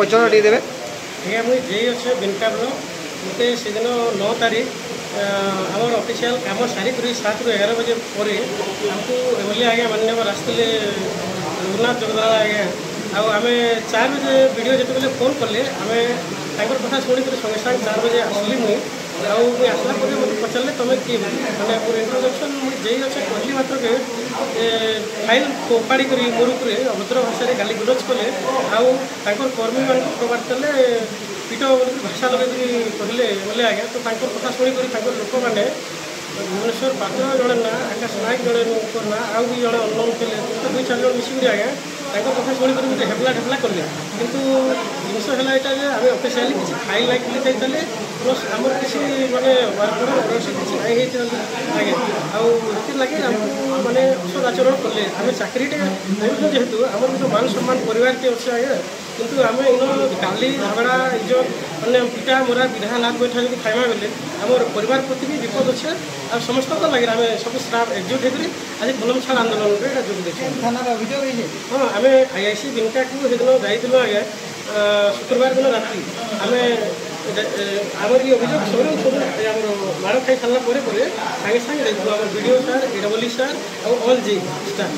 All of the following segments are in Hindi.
परिचय टे देवे। आज्ञा मुझे जे अच्छे बिनका ब्लॉक मत से दिन 9 तारीख आम ऑफिशियल कम सारी 7 ରୁ 11 बजे पर आमको एमएलए आज्ञा माननीय आसते रघुनाथ जगदाला आज्ञा आम 4 बजे वीडियो जिते फोन कले आम कथा शुणी संगे संगे 4 बजे आसली मुई आसला मत पचारे तुम किए मैंने मोर इंट्रोडक्शन मुझे जे अच्छे कहली मात्र के फाइल फोपाड़ी कर मोर उपर अभद्र भाषा गाली गुलज कले आर कर्मी मान प्रबाद कले पीठ भाषा लगे कहले बोले आज्ञा तो कथा शुणी लोक मैंने भुवनेश्वर पात्र जड़े ना आकाश नायक जड़े ना आउ भी जड़े अननोन थे 2-4 जन मिसिक आज्ञा कथा शुणी गोटे हेबला ढेबला कले कि जिनस है यहाँ आम अफिशियाली किसी फाइल लाइक लिखाई प्लस आमर किसी मानने वर्कर किसी नहीं आज्ञा आगे लगे आमको मानने असद आचरण कले आम चाकरीटे जेहेतु आम गोटे मान सम्मान परिवार के अच्छे आज्ञा किंतु आम इन गाली झगड़ा इज्जत मैंने पिटा मोरा विधा लाभ बैठा जब खाइबा बेले आम परिवार प्रति भी विपद अच्छे आ समस्त लगे आम सब स्टाफ एकजुट होकर आज कलम छाड़ आंदोलन में जोग देखिए। हाँ आम आईआईसी बिनका को सेदिन जाइलु आज्ञा शुक्रवार दिन राति आम आमर ये अभियोग सब माड़ खाई सारा सागे सागे देखो आम वीडियो सार एडब्ल्यू सार और ऑल जे स्टाफ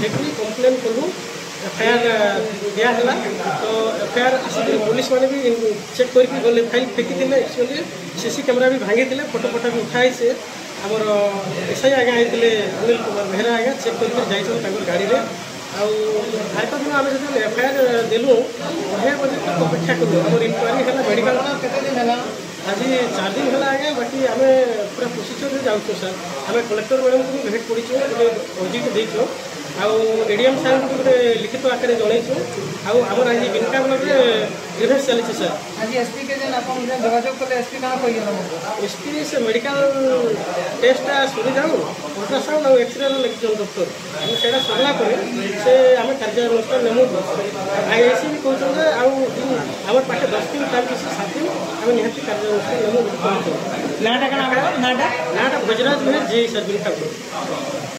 देखिए कम्प्लेन कलु एफआईआर दिहला तो एफआईआर आसिक पुलिस मैंने भी चेक करके गले फाइल फेंकी एक्चुअली सीसी कैमेरा भी भांगी थे फोटो फोटो भी उठाई से आमर एसआई आज्ञा होते अनिल कुमार बेहरा आज्ञा चेक कर गाड़ी में आठ दिन आम जो एफआईआर देलु 2:30 बजे तक अपेक्षा कलु आम इनक्वारी है मेडिकल आज 4 दिन है आज्ञा बाकी आम पूरा प्रोसीजर जाऊँ सर आम कलेक्टर मैडम को भेट पड़ीचु गोटे अर्जी देचु एडीएम सार को गोटे लिखित आकार जनईचु आमर आज बिनका ब्लॉक ग्रीवेंस चली सर आज एसपी के जोगाजोग कले एसपी कहाँ कही एसपी से मेडिकल टेस्टा सरी जाऊ अल्ट्रासाउंड और एक्सरे लिखिं डॉक्टर से सरला से आम कार्यानुष्ठान नेमु आईआईसी भी कहते आम पाखे 10 दिन टाइम किसी 7 दिन आम निहती कार्यानुष्ठान नेमु नाटा नाटा बजराज मेहर जे सर बिनका।